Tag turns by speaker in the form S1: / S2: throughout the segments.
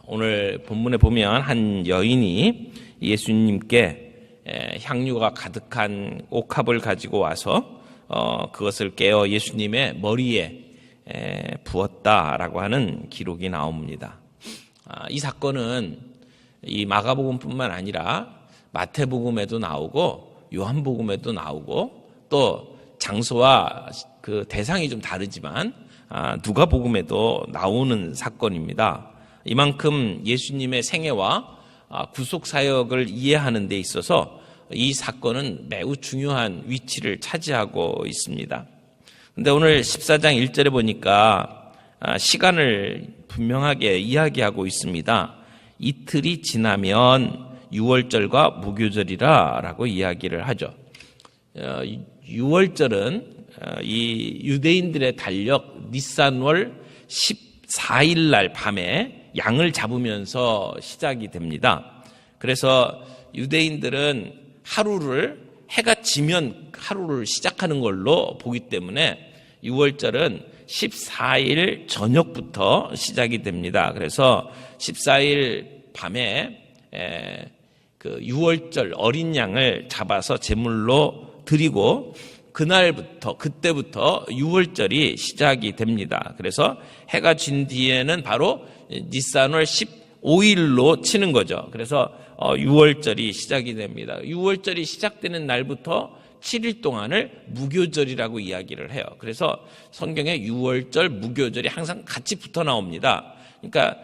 S1: 오늘 본문에 보면 한 여인이 예수님께 향유가 가득한 옥합을 가지고 와서 그것을 깨어 예수님의 머리에 부었다라고 하는 기록이 나옵니다. 이 사건은 이 마가복음뿐만 아니라 마태복음에도 나오고 요한복음에도 나오고 또 장소와 그 대상이 좀 다르지만 누가복음에도 나오는 사건입니다. 이만큼 예수님의 생애와 구속 사역을 이해하는 데 있어서 이 사건은 매우 중요한 위치를 차지하고 있습니다. 그런데 오늘 14장 1절에 보니까 시간을 분명하게 이야기하고 있습니다. 이틀이 지나면 유월절과 무교절이라 라고 이야기를 하죠. 유월절은 이 유대인들의 달력 니산월 14일 날 밤에 양을 잡으면서 시작이 됩니다. 그래서 유대인들은 하루를 해가 지면 하루를 시작하는 걸로 보기 때문에 유월절은 14일 저녁부터 시작이 됩니다. 그래서 14일 밤에 그 유월절 어린 양을 잡아서 제물로 드리고 그때부터 유월절이 시작이 됩니다. 그래서 해가 진 뒤에는 바로 니산월 15일로 치는 거죠. 그래서 유월절이 시작이 됩니다. 유월절이 시작되는 날부터 7일 동안을 무교절이라고 이야기를 해요. 그래서 성경에 유월절, 무교절이 항상 같이 붙어 나옵니다. 그러니까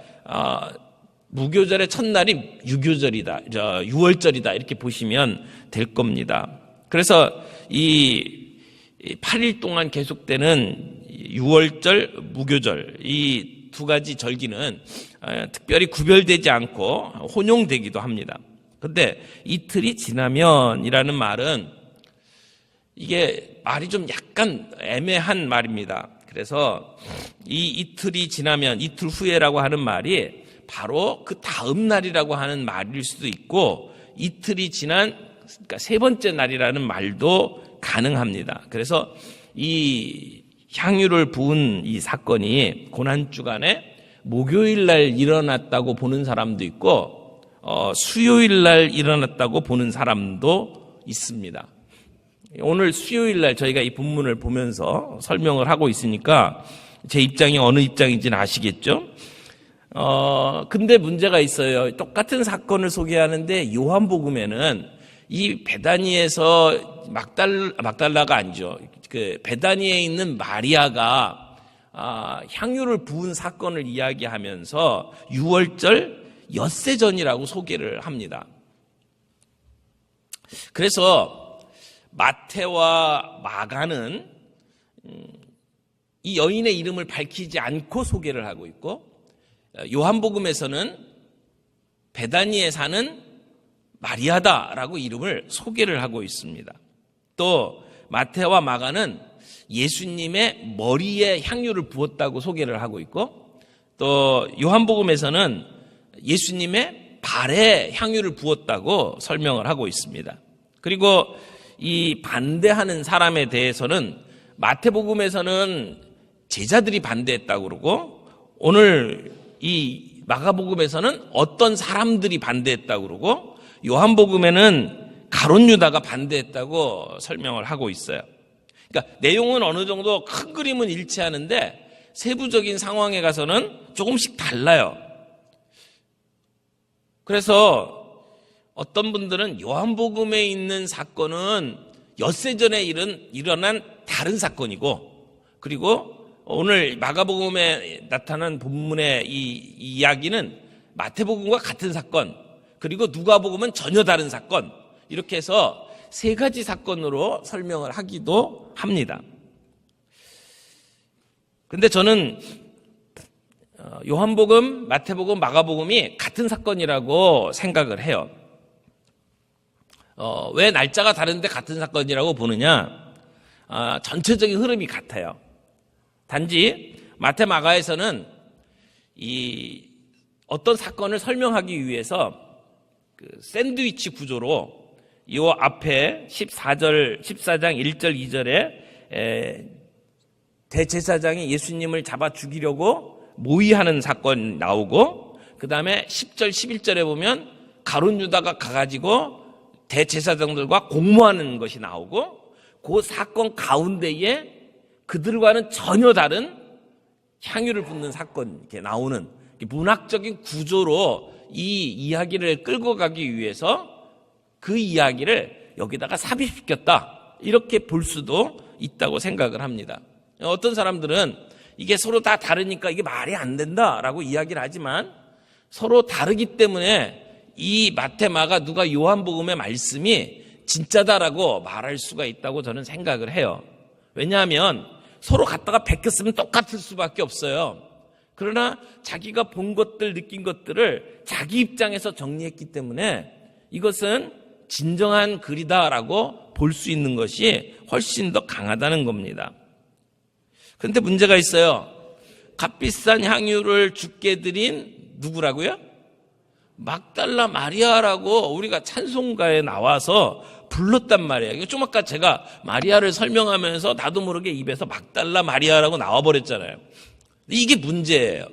S1: 무교절의 첫날이 유월절이다 이렇게 보시면 될 겁니다. 그래서 이 8일 동안 계속되는 유월절, 무교절 이 두 가지 절기는 특별히 구별되지 않고 혼용되기도 합니다. 그런데 이틀이 지나면이라는 말은 이게 말이 좀 약간 애매한 말입니다. 그래서 이 이틀이 지나면 이틀 후에라고 하는 말이 바로 그 다음 날이라고 하는 말일 수도 있고 이틀이 지난 그러니까 세 번째 날이라는 말도 가능합니다. 그래서 이 향유를 부은 이 사건이 고난주간에 목요일 날 일어났다고 보는 사람도 있고 수요일 날 일어났다고 보는 사람도 있습니다. 오늘 수요일 날 저희가 이 본문을 보면서 설명을 하고 있으니까 제 입장이 어느 입장인지는 아시겠죠? 근데 문제가 있어요. 똑같은 사건을 소개하는데 요한복음에는 이 베다니에서 막달라가 아니죠. 그 베다니에 있는 마리아가 향유를 부은 사건을 이야기하면서 유월절 엿새 전이라고 소개를 합니다. 그래서 마태와 마가는 이 여인의 이름을 밝히지 않고 소개를 하고 있고 요한복음에서는 베다니에 사는 마리아다라고 이름을 소개를 하고 있습니다. 또 마태와 마가는 예수님의 머리에 향유를 부었다고 소개를 하고 있고 또 요한복음에서는 예수님의 발에 향유를 부었다고 설명을 하고 있습니다. 그리고 이 반대하는 사람에 대해서는 마태복음에서는 제자들이 반대했다고 그러고 오늘 이 마가복음에서는 어떤 사람들이 반대했다고 그러고 요한복음에는 가룟 유다가 반대했다고 설명을 하고 있어요. 그러니까 내용은 어느 정도 큰 그림은 일치하는데 세부적인 상황에 가서는 조금씩 달라요. 그래서 어떤 분들은 요한복음에 있는 사건은 엿새 전에 일어난 다른 사건이고 그리고 오늘 마가복음에 나타난 본문의 이 이야기는 마태복음과 같은 사건 그리고 누가복음은 전혀 다른 사건 이렇게 해서 세 가지 사건으로 설명을 하기도 합니다. 그런데 저는 요한복음, 마태복음, 마가복음이 같은 사건이라고 생각을 해요. 왜 날짜가 다른데 같은 사건이라고 보느냐? 전체적인 흐름이 같아요. 단지 마태, 마가에서는 이 어떤 사건을 설명하기 위해서 그 샌드위치 구조로 이 앞에 14장 1절 2절에 대제사장이 예수님을 잡아 죽이려고 모의하는 사건 나오고 그 다음에 10절, 11절에 보면 가룟 유다가 가가지고 대제사장들과 공모하는 것이 나오고, 그 사건 가운데에 그들과는 전혀 다른 향유를 붓는 사건이 이렇게 나오는 문학적인 구조로 이 이야기를 끌고 가기 위해서 그 이야기를 여기다가 삽입시켰다, 이렇게 볼 수도 있다고 생각을 합니다. 어떤 사람들은 이게 서로 다 다르니까 이게 말이 안 된다라고 이야기를 하지만, 서로 다르기 때문에 이 마태, 마가, 누가, 요한복음의 말씀이 진짜다라고 말할 수가 있다고 저는 생각을 해요. 왜냐하면 서로 갖다가 베꼈으면 똑같을 수밖에 없어요. 그러나 자기가 본 것들, 느낀 것들을 자기 입장에서 정리했기 때문에 이것은 진정한 글이다라고 볼 수 있는 것이 훨씬 더 강하다는 겁니다. 그런데 문제가 있어요. 값비싼 향유를 주께 드린 누구라고요? 막달라 마리아라고 우리가 찬송가에 나와서 불렀단 말이에요. 좀 아까 제가 마리아를 설명하면서 나도 모르게 입에서 막달라 마리아라고 나와버렸잖아요. 이게 문제예요.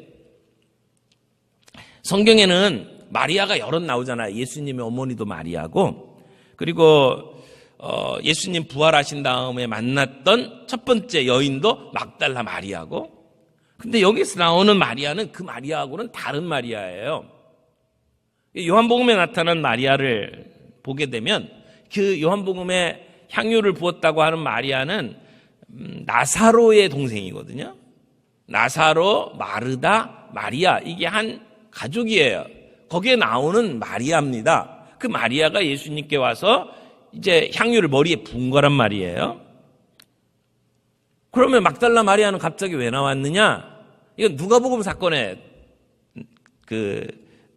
S1: 성경에는 마리아가 여럿 나오잖아요. 예수님의 어머니도 마리아고, 그리고 예수님 부활하신 다음에 만났던 첫 번째 여인도 막달라 마리아고, 근데 여기서 나오는 마리아는 그 마리아하고는 다른 마리아예요. 요한복음에 나타난 마리아를 보게 되면 그 요한복음에 향유를 부었다고 하는 마리아는 나사로의 동생이거든요. 나사로, 마르다, 마리아, 이게 한 가족이에요. 거기에 나오는 마리아입니다. 그 마리아가 예수님께 와서 이제 향유를 머리에 부은 거란 말이에요. 그러면 막달라 마리아는 갑자기 왜 나왔느냐? 이건 누가복음 사건에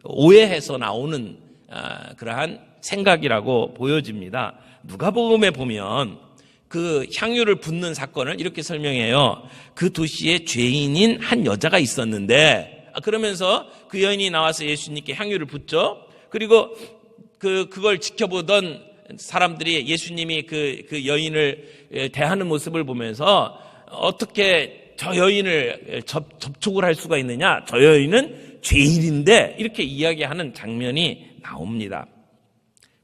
S1: 오해해서 나오는 그러한 생각이라고 보여집니다. 누가복음에 보면 그 향유를 붓는 사건을 이렇게 설명해요. 그 도시에 죄인인 한 여자가 있었는데, 그러면서 그 여인이 나와서 예수님께 향유를 붓죠. 그리고 그걸 지켜보던 사람들이 예수님이 그 여인을 대하는 모습을 보면서 어떻게 저 여인을 접촉을 할 수가 있느냐? 저 여인은 죄인인데, 이렇게 이야기하는 장면이 나옵니다.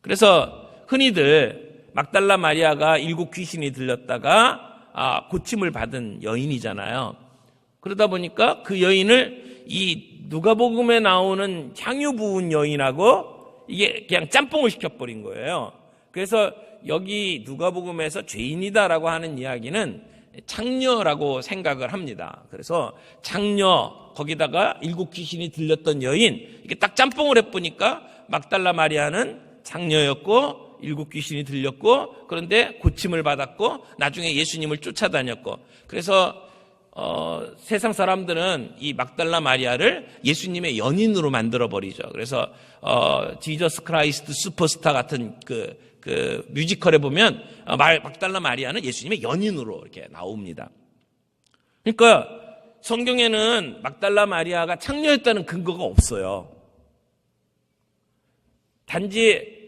S1: 그래서 흔히들 막달라 마리아가 7 귀신이 들렸다가 고침을 받은 여인이잖아요. 그러다 보니까 그 여인을 이 누가복음에 나오는 향유 부은 여인하고 이게 그냥 짬뽕을 시켜버린 거예요. 그래서 여기 누가복음에서 죄인이다라고 하는 이야기는 창녀라고 생각을 합니다. 그래서 창녀, 거기다가 7 귀신이 들렸던 여인, 이게 딱 짬뽕을 해보니까 막달라 마리아는 창녀였고 7 귀신이 들렸고, 그런데 고침을 받았고 나중에 예수님을 쫓아다녔고, 그래서 세상 사람들은 이 막달라 마리아를 예수님의 연인으로 만들어버리죠. 그래서 지저스 크라이스트 슈퍼스타 같은 그 뮤지컬에 보면 막달라 마리아는 예수님의 연인으로 이렇게 나옵니다. 그러니까 성경에는 막달라 마리아가 창녀였다는 근거가 없어요. 단지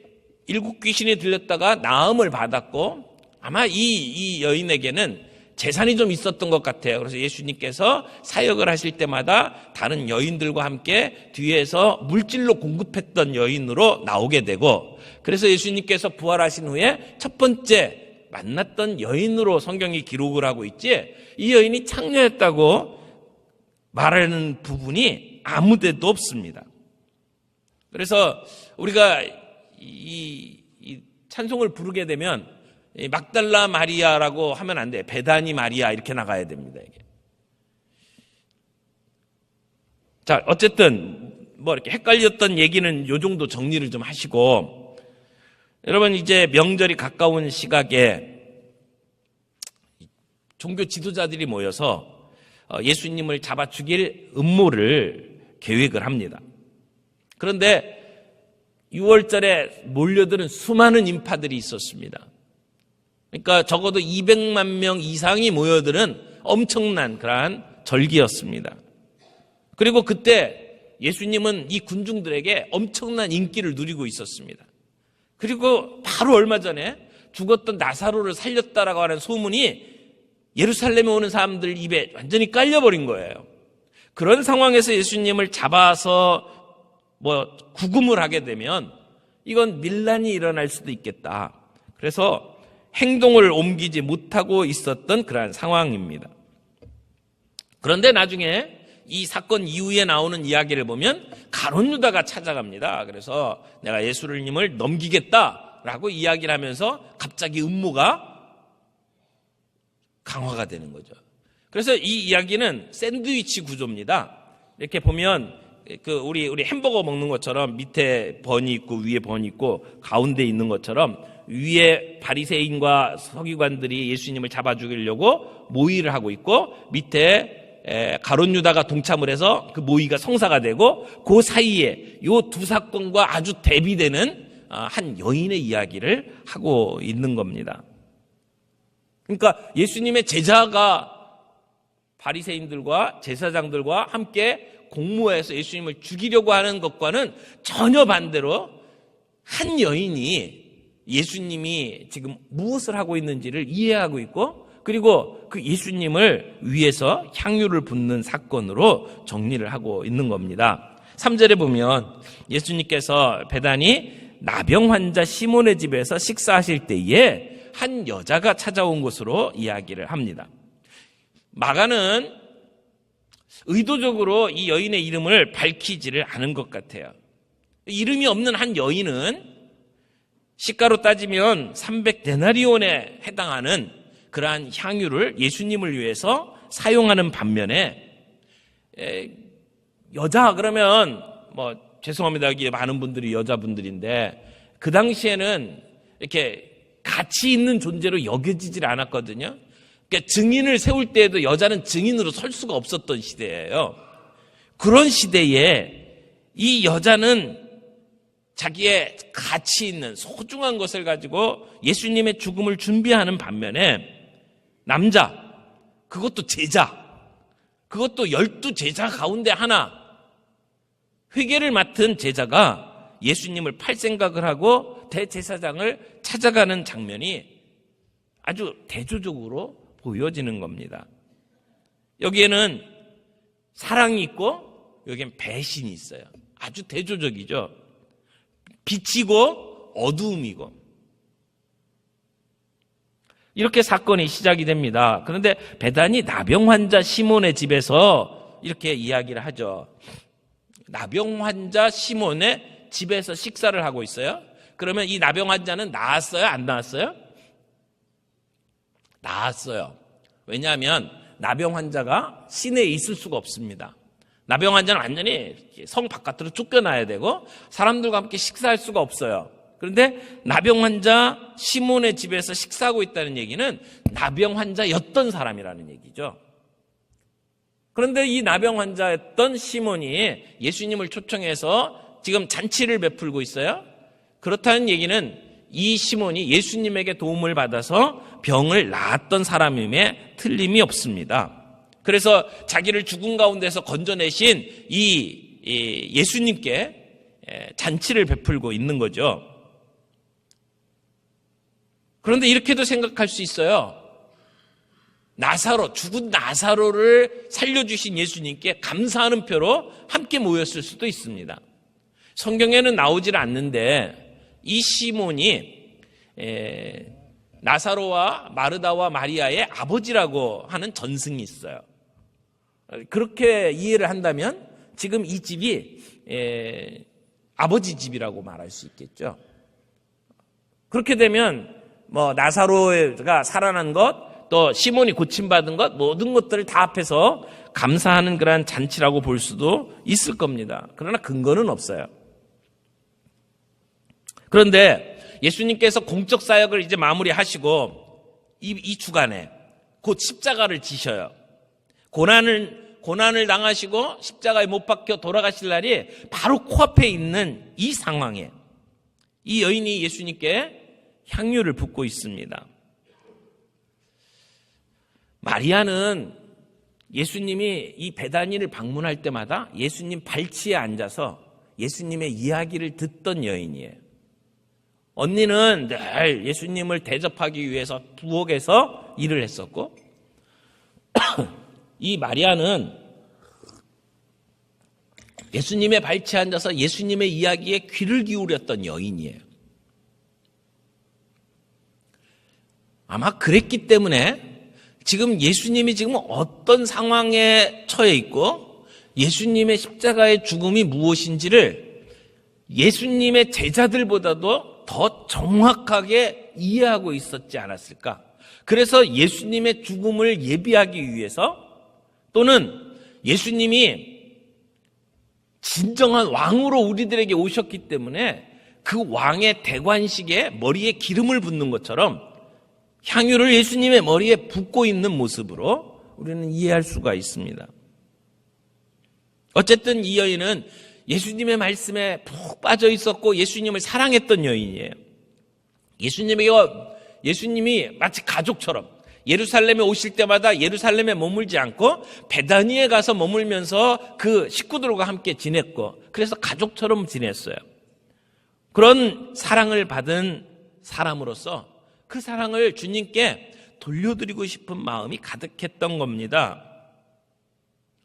S1: 7 귀신이 들렸다가 나음을 받았고, 아마 이 여인에게는 재산이 좀 있었던 것 같아요. 그래서 예수님께서 사역을 하실 때마다 다른 여인들과 함께 뒤에서 물질로 공급했던 여인으로 나오게 되고, 그래서 예수님께서 부활하신 후에 첫 번째 만났던 여인으로 성경이 기록을 하고 있지, 이 여인이 창녀였다고 말하는 부분이 아무 데도 없습니다. 그래서 우리가 이 찬송을 부르게 되면 막달라 마리아라고 하면 안 돼. 베다니 마리아 이렇게 나가야 됩니다. 이게. 자, 어쨌든 뭐 이렇게 헷갈렸던 얘기는 요 정도 정리를 좀 하시고, 여러분 이제 명절이 가까운 시각에 종교 지도자들이 모여서 예수님을 잡아 죽일 음모를 계획을 합니다. 그런데 6월절에 몰려드는 수많은 인파들이 있었습니다. 그러니까 적어도 200만 명 이상이 모여드는 엄청난 그러한 절기였습니다. 그리고 그때 예수님은 이 군중들에게 엄청난 인기를 누리고 있었습니다. 그리고 바로 얼마 전에 죽었던 나사로를 살렸다라고 하는 소문이 예루살렘에 오는 사람들 입에 완전히 깔려버린 거예요. 그런 상황에서 예수님을 잡아서 구금을 하게 되면 이건 밀란이 일어날 수도 있겠다. 그래서 행동을 옮기지 못하고 있었던 그러한 상황입니다. 그런데 나중에 이 사건 이후에 나오는 이야기를 보면 가룟 유다가 찾아갑니다. 그래서 내가 예수님을 넘기겠다라고 이야기를 하면서 갑자기 음모가 강화가 되는 거죠. 그래서 이 이야기는 샌드위치 구조입니다. 이렇게 보면 우리 햄버거 먹는 것처럼 밑에 번이 있고 위에 번이 있고 가운데 있는 것처럼 위에 바리새인과 서기관들이 예수님을 잡아 죽이려고 모의를 하고 있고 밑에 가룟 유다가 동참을 해서 그 모의가 성사가 되고 그 사이에 요 두 사건과 아주 대비되는 한 여인의 이야기를 하고 있는 겁니다. 그러니까 예수님의 제자가 바리새인들과 제사장들과 함께 공모해서 예수님을 죽이려고 하는 것과는 전혀 반대로 한 여인이 예수님이 지금 무엇을 하고 있는지를 이해하고 있고 그리고 그 예수님을 위해서 향유를 붓는 사건으로 정리를 하고 있는 겁니다. 3절에 보면 예수님께서 베다니 나병 환자 시몬의 집에서 식사하실 때에 한 여자가 찾아온 것으로 이야기를 합니다. 마가는 의도적으로 이 여인의 이름을 밝히지를 않은 것 같아요. 이름이 없는 한 여인은 시가로 따지면 300데나리온에 해당하는 그러한 향유를 예수님을 위해서 사용하는 반면에 여자 그러면 죄송합니다. 여기 많은 분들이 여자분들인데 그 당시에는 이렇게 가치 있는 존재로 여겨지질 않았거든요. 그러니까 증인을 세울 때에도 여자는 증인으로 설 수가 없었던 시대예요. 그런 시대에 이 여자는 자기의 가치 있는 소중한 것을 가지고 예수님의 죽음을 준비하는 반면에 남자, 그것도 제자, 그것도 12제자 가운데 하나, 회개를 맡은 제자가 예수님을 팔 생각을 하고 대제사장을 찾아가는 장면이 아주 대조적으로 보여지는 겁니다. 여기에는 사랑이 있고 여기엔 배신이 있어요. 아주 대조적이죠. 빛이고 어두움이고 이렇게 사건이 시작이 됩니다. 그런데 베다니 나병 환자 시몬의 집에서 이렇게 이야기를 하죠. 나병 환자 시몬의 집에서 식사를 하고 있어요. 그러면 이 나병 환자는 나았어요? 안 나았어요? 나았어요. 왜냐하면 나병 환자가 시내에 있을 수가 없습니다. 나병 환자는 완전히 성 바깥으로 쫓겨나야 되고 사람들과 함께 식사할 수가 없어요. 그런데 나병 환자 시몬의 집에서 식사하고 있다는 얘기는 나병 환자였던 사람이라는 얘기죠. 그런데 이 나병 환자였던 시몬이 예수님을 초청해서 지금 잔치를 베풀고 있어요. 그렇다는 얘기는 이 시몬이 예수님에게 도움을 받아서 병을 나았던 사람임에 틀림이 없습니다. 그래서 자기를 죽음 가운데서 건져내신 이 예수님께 잔치를 베풀고 있는 거죠. 그런데 이렇게도 생각할 수 있어요. 죽은 나사로를 살려주신 예수님께 감사하는 표로 함께 모였을 수도 있습니다. 성경에는 나오질 않는데 이 시몬이 나사로와 마르다와 마리아의 아버지라고 하는 전승이 있어요. 그렇게 이해를 한다면 지금 이 집이 아버지 집이라고 말할 수 있겠죠. 그렇게 되면 나사로가 살아난 것, 또 시몬이 고침받은 것, 모든 것들을 다 합해서 감사하는 그러한 잔치라고 볼 수도 있을 겁니다. 그러나 근거는 없어요. 그런데 예수님께서 공적 사역을 이제 마무리하시고 이 주간에 곧 십자가를 지셔요. 고난을 당하시고 십자가에 못 박혀 돌아가실 날이 바로 코앞에 있는 이 상황에 이 여인이 예수님께 향유를 붓고 있습니다. 마리아는 예수님이 이 베다니를 방문할 때마다 예수님 발치에 앉아서 예수님의 이야기를 듣던 여인이에요. 언니는 늘 예수님을 대접하기 위해서 부엌에서 일을 했었고 이 마리아는 예수님의 발치에 앉아서 예수님의 이야기에 귀를 기울였던 여인이에요. 아마 그랬기 때문에 지금 예수님이 지금 어떤 상황에 처해 있고 예수님의 십자가의 죽음이 무엇인지를 예수님의 제자들보다도 더 정확하게 이해하고 있었지 않았을까? 그래서 예수님의 죽음을 예비하기 위해서 또는 예수님이 진정한 왕으로 우리들에게 오셨기 때문에 그 왕의 대관식에 머리에 기름을 붓는 것처럼 향유를 예수님의 머리에 붓고 있는 모습으로 우리는 이해할 수가 있습니다. 어쨌든 이 여인은 예수님의 말씀에 푹 빠져 있었고 예수님을 사랑했던 여인이에요. 예수님이 마치 가족처럼 예루살렘에 오실 때마다 예루살렘에 머물지 않고 베다니에 가서 머물면서 그 식구들과 함께 지냈고 그래서 가족처럼 지냈어요. 그런 사랑을 받은 사람으로서 그 사랑을 주님께 돌려드리고 싶은 마음이 가득했던 겁니다.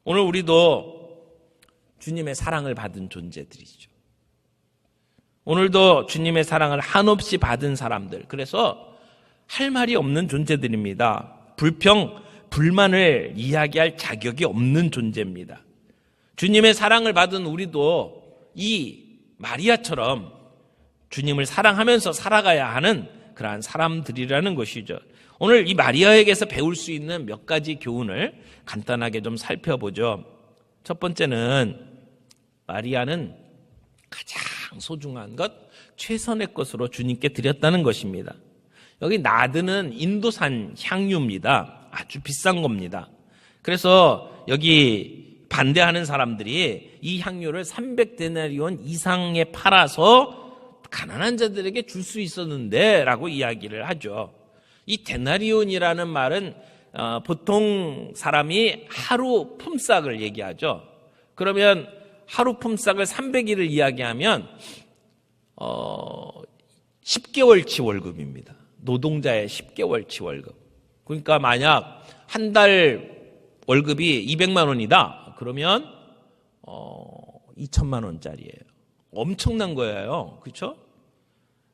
S1: 오늘 우리도 주님의 사랑을 받은 존재들이죠. 오늘도 주님의 사랑을 한없이 받은 사람들, 그래서 할 말이 없는 존재들입니다. 불평, 불만을 이야기할 자격이 없는 존재입니다. 주님의 사랑을 받은 우리도 이 마리아처럼 주님을 사랑하면서 살아가야 하는 그러한 사람들이라는 것이죠. 오늘 이 마리아에게서 배울 수 있는 몇 가지 교훈을 간단하게 좀 살펴보죠. 첫 번째는 마리아는 가장 소중한 것, 최선의 것으로 주님께 드렸다는 것입니다. 여기 나드는 인도산 향유입니다. 아주 비싼 겁니다. 그래서 여기 반대하는 사람들이 이 향유를 300데나리온 이상에 팔아서 가난한 자들에게 줄 수 있었는데 라고 이야기를 하죠. 이 데나리온이라는 말은 보통 사람이 하루 품삯을 얘기하죠. 그러면 하루 품삯을 300일을 이야기하면 10개월치 월급입니다. 노동자의 10개월치 월급. 그러니까 만약 한 달 월급이 200만 원이다. 그러면 2천만 원짜리예요. 엄청난 거예요. 그렇죠?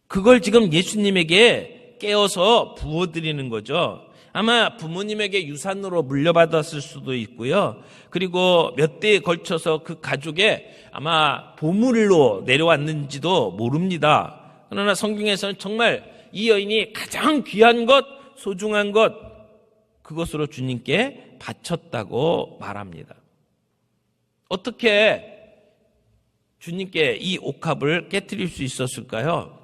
S1: 그걸 지금 예수님에게 깨어서 부어드리는 거죠. 아마 부모님에게 유산으로 물려받았을 수도 있고요. 그리고 몇 대에 걸쳐서 그 가족에 아마 보물로 내려왔는지도 모릅니다. 그러나 성경에서는 정말 이 여인이 가장 귀한 것, 소중한 것, 그것으로 주님께 바쳤다고 말합니다. 어떻게 주님께 이 옥합을 깨뜨릴 수 있었을까요?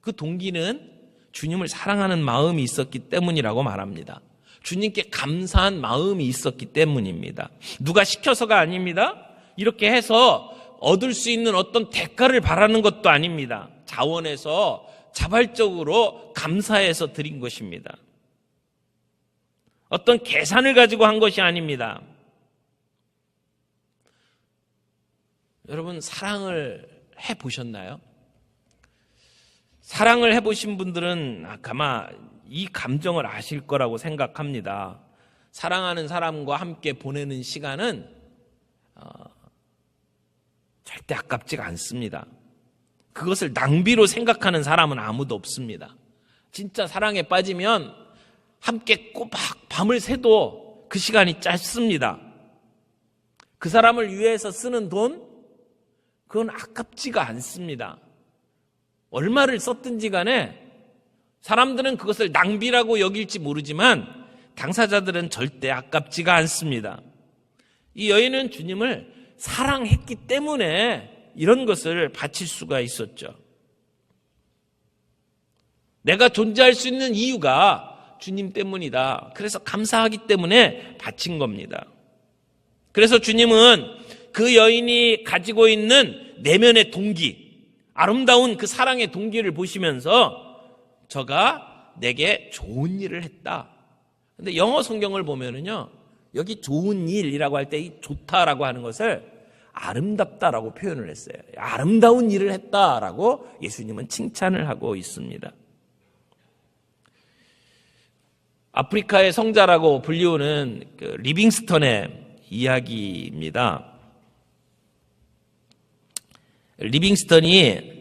S1: 그 동기는 주님을 사랑하는 마음이 있었기 때문이라고 말합니다. 주님께 감사한 마음이 있었기 때문입니다. 누가 시켜서가 아닙니다. 이렇게 해서 얻을 수 있는 어떤 대가를 바라는 것도 아닙니다. 자원해서 자발적으로 감사해서 드린 것입니다. 어떤 계산을 가지고 한 것이 아닙니다. 여러분, 사랑을 해보셨나요? 사랑을 해보신 분들은 아마 이 감정을 아실 거라고 생각합니다. 사랑하는 사람과 함께 보내는 시간은 절대 아깝지가 않습니다. 그것을 낭비로 생각하는 사람은 아무도 없습니다. 진짜 사랑에 빠지면 함께 꼬박 밤을 새도 그 시간이 짧습니다. 그 사람을 위해서 쓰는 돈, 그건 아깝지가 않습니다. 얼마를 썼든지 간에 사람들은 그것을 낭비라고 여길지 모르지만 당사자들은 절대 아깝지가 않습니다. 이 여인은 주님을 사랑했기 때문에 이런 것을 바칠 수가 있었죠. 내가 존재할 수 있는 이유가 주님 때문이다. 그래서 감사하기 때문에 바친 겁니다. 그래서 주님은 그 여인이 가지고 있는 내면의 동기, 아름다운 그 사랑의 동기를 보시면서 저가 내게 좋은 일을 했다. 근데 영어 성경을 보면은요, 여기 좋은 일이라고 할 때 이 좋다라고 하는 것을 아름답다라고 표현을 했어요. 아름다운 일을 했다라고 예수님은 칭찬을 하고 있습니다. 아프리카의 성자라고 불리우는 그 리빙스턴의 이야기입니다. 리빙스턴이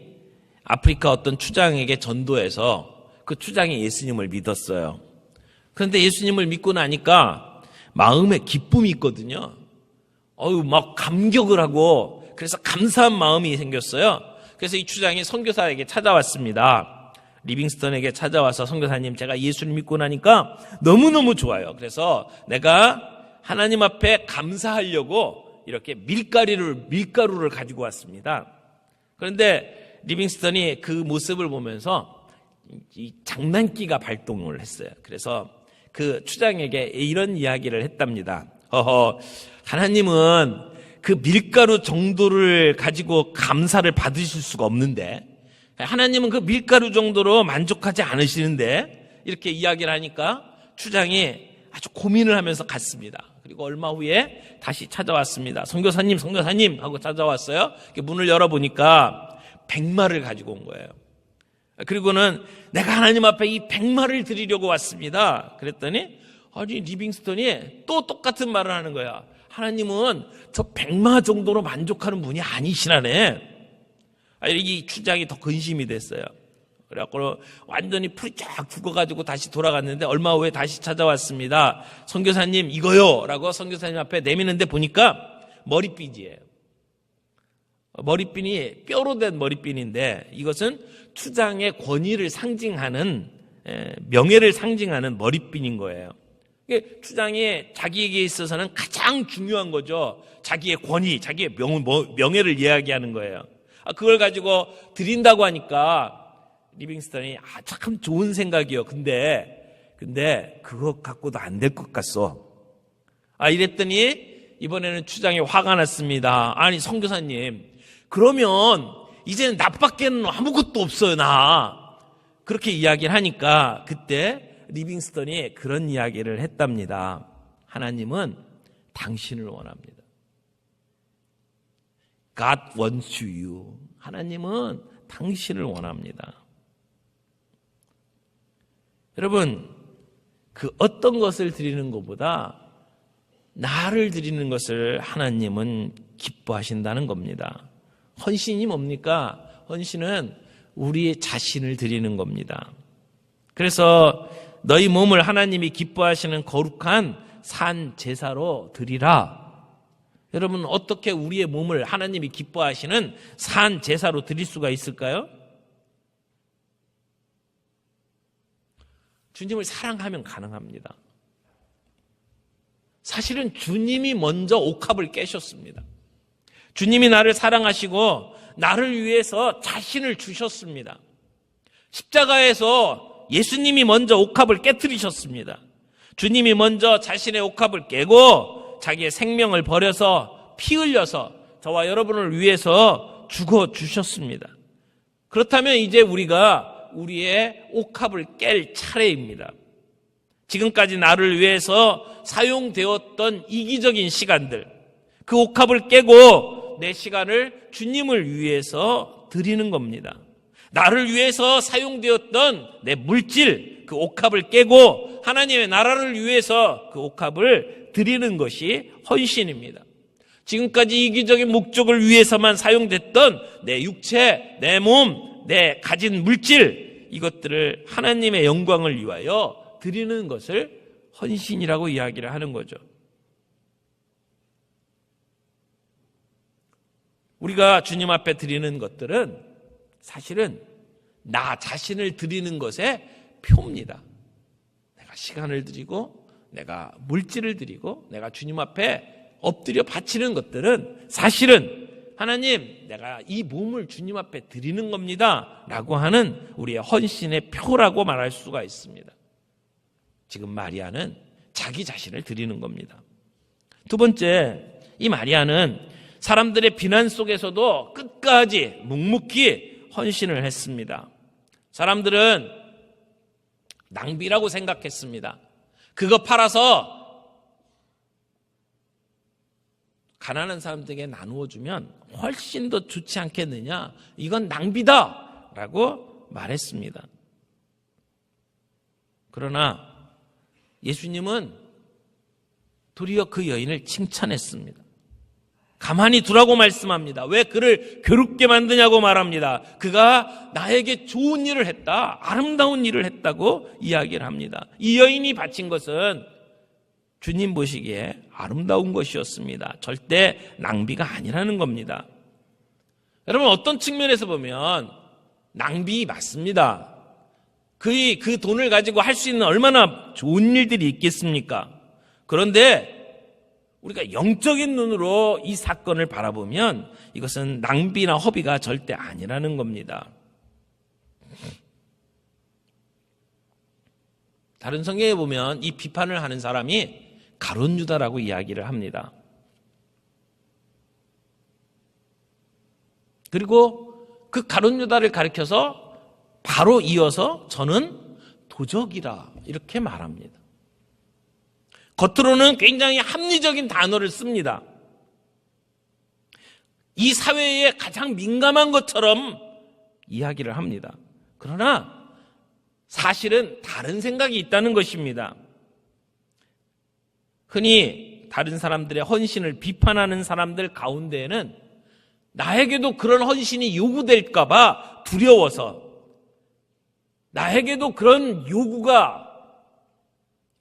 S1: 아프리카 어떤 추장에게 전도해서 그 추장이 예수님을 믿었어요. 그런데 예수님을 믿고 나니까 마음에 기쁨이 있거든요. 막 감격을 하고 그래서 감사한 마음이 생겼어요. 그래서 이 추장이 선교사에게 찾아왔습니다. 리빙스턴에게 찾아와서 선교사님, 제가 예수를 믿고 나니까 너무너무 좋아요. 그래서 내가 하나님 앞에 감사하려고 이렇게 밀가루를 가지고 왔습니다. 그런데 리빙스턴이 그 모습을 보면서 이 장난기가 발동을 했어요. 그래서 그 추장에게 이런 이야기를 했답니다. 하나님은 그 밀가루 정도를 가지고 감사를 받으실 수가 없는데, 하나님은 그 밀가루 정도로 만족하지 않으시는데, 이렇게 이야기를 하니까 추장이 아주 고민을 하면서 갔습니다. 그리고 얼마 후에 다시 찾아왔습니다. 선교사님 하고 찾아왔어요. 문을 열어보니까 100마리를 가지고 온 거예요. 그리고는 내가 하나님 앞에 이 100마리를 드리려고 왔습니다. 그랬더니 리빙스턴이 또 똑같은 말을 하는 거야. 하나님은 저 100마 정도로 만족하는 분이 아니시라네. 이 추장이 더 근심이 됐어요. 그래갖고 완전히 풀이 쫙 죽어가지고 다시 돌아갔는데 얼마 후에 다시 찾아왔습니다. 선교사님 이거요 라고 선교사님 앞에 내미는데 보니까 머리핀이에요. 머리핀이 뼈로 된 머리핀인데 이것은 추장의 권위를 상징하는, 명예를 상징하는 머리핀인 거예요. 추장이 자기에게 있어서는 가장 중요한 거죠. 자기의 권위, 자기의 명예를 이야기하는 거예요. 그걸 가지고 드린다고 하니까 리빙스턴이 참 좋은 생각이요. 근데 그거 갖고도 안 될 것 같소. 이랬더니 이번에는 추장이 화가 났습니다. 아니 선교사님, 그러면 이제는 나밖에는 아무것도 없어요, 나. 그렇게 이야기를 하니까 그때 리빙스턴이 그런 이야기를 했답니다. 하나님은 당신을 원합니다. God wants you. 하나님은 당신을 원합니다. 여러분, 그 어떤 것을 드리는 것보다 나를 드리는 것을 하나님은 기뻐하신다는 겁니다. 헌신이 뭡니까? 헌신은 우리 자신을 드리는 겁니다. 그래서 너희 몸을 하나님이 기뻐하시는 거룩한 산 제사로 드리라. 여러분, 어떻게 우리의 몸을 하나님이 기뻐하시는 산 제사로 드릴 수가 있을까요? 주님을 사랑하면 가능합니다. 사실은 주님이 먼저 옥합을 깨셨습니다. 주님이 나를 사랑하시고 나를 위해서 자신을 주셨습니다. 십자가에서 예수님이 먼저 옥합을 깨뜨리셨습니다. 주님이 먼저 자신의 옥합을 깨고 자기의 생명을 버려서 피 흘려서 저와 여러분을 위해서 죽어주셨습니다. 그렇다면 이제 우리가 우리의 옥합을 깰 차례입니다. 지금까지 나를 위해서 사용되었던 이기적인 시간들, 그 옥합을 깨고 내 시간을 주님을 위해서 드리는 겁니다. 나를 위해서 사용되었던 내 물질, 그 옥합을 깨고 하나님의 나라를 위해서 그 옥합을 드리는 것이 헌신입니다. 지금까지 이기적인 목적을 위해서만 사용됐던 내 육체, 내 몸, 내 가진 물질, 이것들을 하나님의 영광을 위하여 드리는 것을 헌신이라고 이야기를 하는 거죠. 우리가 주님 앞에 드리는 것들은 사실은 나 자신을 드리는 것의 표입니다. 내가 시간을 드리고 내가 물질을 드리고 내가 주님 앞에 엎드려 바치는 것들은 사실은 하나님, 내가 이 몸을 주님 앞에 드리는 겁니다 라고 하는 우리의 헌신의 표라고 말할 수가 있습니다. 지금 마리아는 자기 자신을 드리는 겁니다. 두 번째, 이 마리아는 사람들의 비난 속에서도 끝까지 묵묵히 헌신을 했습니다. 사람들은 낭비라고 생각했습니다. 그거 팔아서 가난한 사람들에게 나누어주면 훨씬 더 좋지 않겠느냐? 이건 낭비다! 라고 말했습니다. 그러나 예수님은 도리어 그 여인을 칭찬했습니다. 가만히 두라고 말씀합니다. 왜 그를 괴롭게 만드냐고 말합니다. 그가 나에게 좋은 일을 했다, 아름다운 일을 했다고 이야기를 합니다. 이 여인이 바친 것은 주님 보시기에 아름다운 것이었습니다. 절대 낭비가 아니라는 겁니다. 여러분, 어떤 측면에서 보면 낭비 맞습니다. 그 돈을 가지고 할 수 있는 얼마나 좋은 일들이 있겠습니까? 그런데 우리가 영적인 눈으로 이 사건을 바라보면 이것은 낭비나 허비가 절대 아니라는 겁니다. 다른 성경에 보면 이 비판을 하는 사람이 가룟 유다라고 이야기를 합니다. 그리고 그 가룟 유다를 가리켜서 바로 이어서 저는 도적이라 이렇게 말합니다. 겉으로는 굉장히 합리적인 단어를 씁니다. 이 사회에 가장 민감한 것처럼 이야기를 합니다. 그러나 사실은 다른 생각이 있다는 것입니다. 흔히 다른 사람들의 헌신을 비판하는 사람들 가운데에는 나에게도 그런 헌신이 요구될까 봐 두려워서, 나에게도 그런 요구가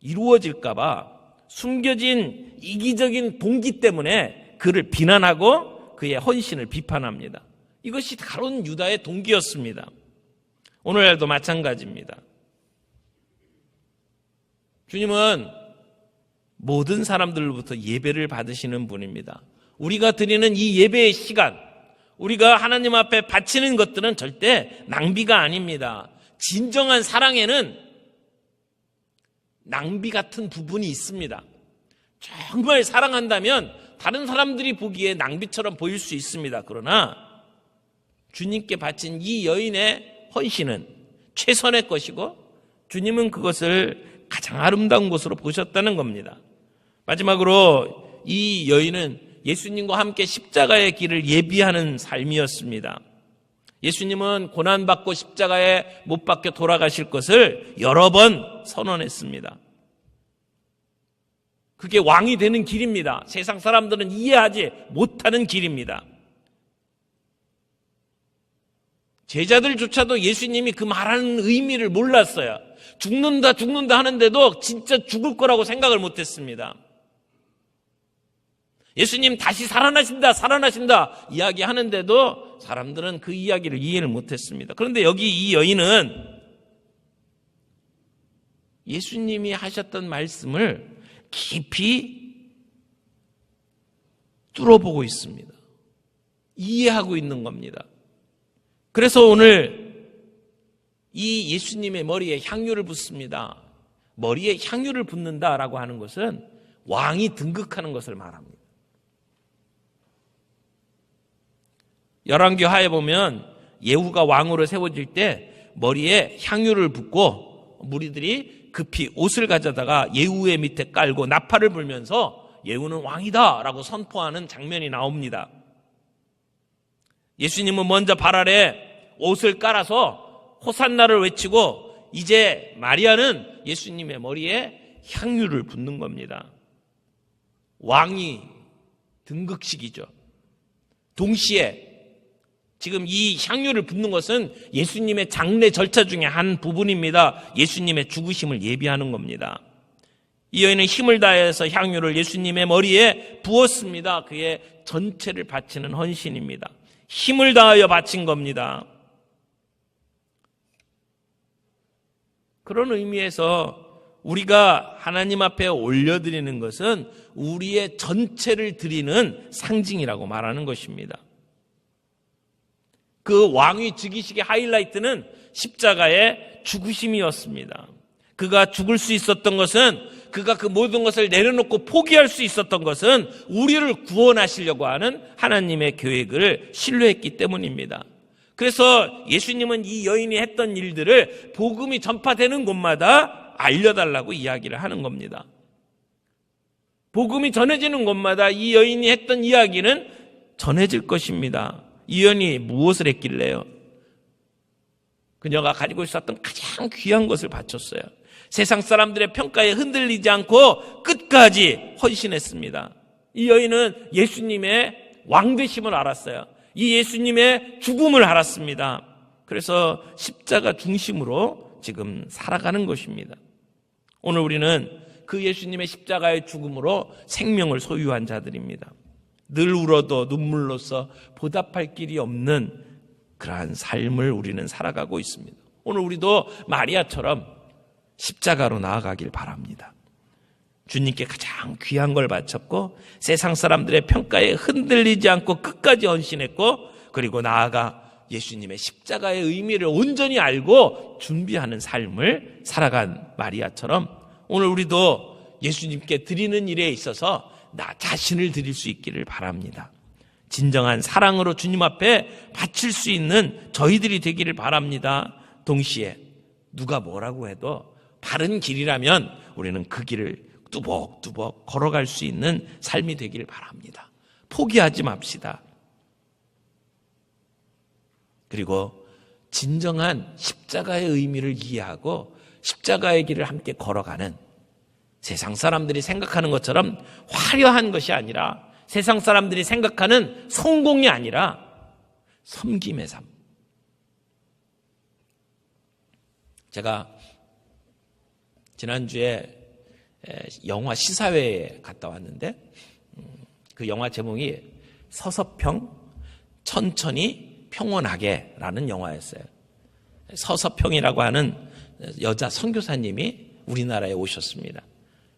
S1: 이루어질까 봐 숨겨진 이기적인 동기 때문에 그를 비난하고 그의 헌신을 비판합니다. 이것이 가룟 유다의 동기였습니다. 오늘날도 마찬가지입니다. 주님은 모든 사람들로부터 예배를 받으시는 분입니다. 우리가 드리는 이 예배의 시간, 우리가 하나님 앞에 바치는 것들은 절대 낭비가 아닙니다. 진정한 사랑에는 낭비 같은 부분이 있습니다. 정말 사랑한다면 다른 사람들이 보기에 낭비처럼 보일 수 있습니다. 그러나 주님께 바친 이 여인의 헌신은 최선의 것이고 주님은 그것을 가장 아름다운 것으로 보셨다는 겁니다. 마지막으로 이 여인은 예수님과 함께 십자가의 길을 예비하는 삶이었습니다. 예수님은 고난받고 십자가에 못 박혀 돌아가실 것을 여러 번 선언했습니다. 그게 왕이 되는 길입니다. 세상 사람들은 이해하지 못하는 길입니다. 제자들조차도 예수님이 그 말하는 의미를 몰랐어요. 죽는다 하는데도 진짜 죽을 거라고 생각을 못했습니다. 예수님 다시 살아나신다 이야기하는데도 사람들은 그 이야기를 이해를 못했습니다. 그런데 여기 이 여인은 예수님이 하셨던 말씀을 깊이 뚫어보고 있습니다. 이해하고 있는 겁니다. 그래서 오늘 이 예수님의 머리에 향유를 붓습니다. 머리에 향유를 붓는다라고 하는 것은 왕이 등극하는 것을 말합니다. 열왕기하에 보면 예후가 왕으로 세워질 때 머리에 향유를 붓고 무리들이 급히 옷을 가져다가 예후의 밑에 깔고 나팔을 불면서 예후는 왕이다라고 선포하는 장면이 나옵니다. 예수님은 먼저 발 아래 옷을 깔아서 호산나를 외치고 이제 마리아는 예수님의 머리에 향유를 붓는 겁니다. 왕이 등극식이죠. 동시에 지금 이 향유를 붓는 것은 예수님의 장례 절차 중에 한 부분입니다. 예수님의 죽으심을 예비하는 겁니다. 이 여인은 힘을 다해서 향유를 예수님의 머리에 부었습니다. 그의 전체를 바치는 헌신입니다. 힘을 다하여 바친 겁니다. 그런 의미에서 우리가 하나님 앞에 올려드리는 것은 우리의 전체를 드리는 상징이라고 말하는 것입니다. 그 왕위 즉위식의 하이라이트는 십자가의 죽으심이었습니다. 그가 죽을 수 있었던 것은, 그가 그 모든 것을 내려놓고 포기할 수 있었던 것은 우리를 구원하시려고 하는 하나님의 계획을 신뢰했기 때문입니다. 그래서 예수님은 이 여인이 했던 일들을 복음이 전파되는 곳마다 알려달라고 이야기를 하는 겁니다. 복음이 전해지는 곳마다 이 여인이 했던 이야기는 전해질 것입니다. 이 여인이 무엇을 했길래요? 그녀가 가지고 있었던 가장 귀한 것을 바쳤어요. 세상 사람들의 평가에 흔들리지 않고 끝까지 헌신했습니다. 이 여인은 예수님의 왕 되심을 알았어요. 이 예수님의 죽음을 알았습니다. 그래서 십자가 중심으로 지금 살아가는 것입니다. 오늘 우리는 그 예수님의 십자가의 죽음으로 생명을 소유한 자들입니다. 늘 울어도 눈물로써 보답할 길이 없는 그러한 삶을 우리는 살아가고 있습니다. 오늘 우리도 마리아처럼 십자가로 나아가길 바랍니다. 주님께 가장 귀한 걸 바쳤고 세상 사람들의 평가에 흔들리지 않고 끝까지 헌신했고 그리고 나아가 예수님의 십자가의 의미를 온전히 알고 준비하는 삶을 살아간 마리아처럼 오늘 우리도 예수님께 드리는 일에 있어서 나 자신을 드릴 수 있기를 바랍니다. 진정한 사랑으로 주님 앞에 바칠 수 있는 저희들이 되기를 바랍니다. 동시에 누가 뭐라고 해도 바른 길이라면 우리는 그 길을 뚜벅뚜벅 걸어갈 수 있는 삶이 되기를 바랍니다. 포기하지 맙시다. 그리고 진정한 십자가의 의미를 이해하고 십자가의 길을 함께 걸어가는 세상 사람들이 생각하는 것처럼 화려한 것이 아니라 세상 사람들이 생각하는 성공이 아니라 섬김의 삶. 제가 지난주에 영화 시사회에 갔다 왔는데 그 영화 제목이 서서평 천천히 평온하게 라는 영화였어요. 서서평이라고 하는 여자 선교사님이 우리나라에 오셨습니다.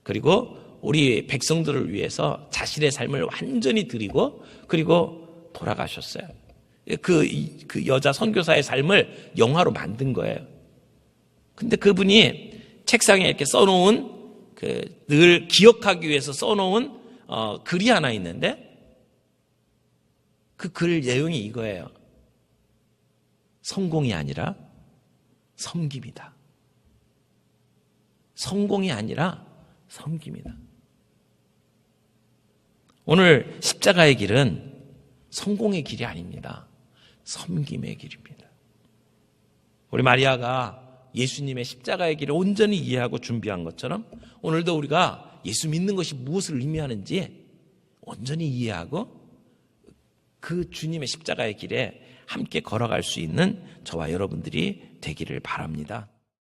S1: 그리고 우리 백성들을 위해서 자신의 삶을 완전히 드리고 그리고 돌아가셨어요. 그 여자 선교사의 삶을 영화로 만든 거예요. 근데 그분이 책상에 이렇게 써놓은 늘 기억하기 위해서 써놓은 글이 하나 있는데 그 글 내용이 이거예요. 성공이 아니라 섬김이다. 성공이 아니라 섬김이다. 오늘 십자가의 길은 성공의 길이 아닙니다. 섬김의 길입니다. 우리 마리아가 예수님의 십자가의 길을 온전히 이해하고 준비한 것처럼 오늘도 우리가 예수 믿는 것이 무엇을 의미하는지 온전히 이해하고 그 주님의 십자가의 길에 함께 걸어갈 수 있는 저와 여러분들이 되기를 바랍니다.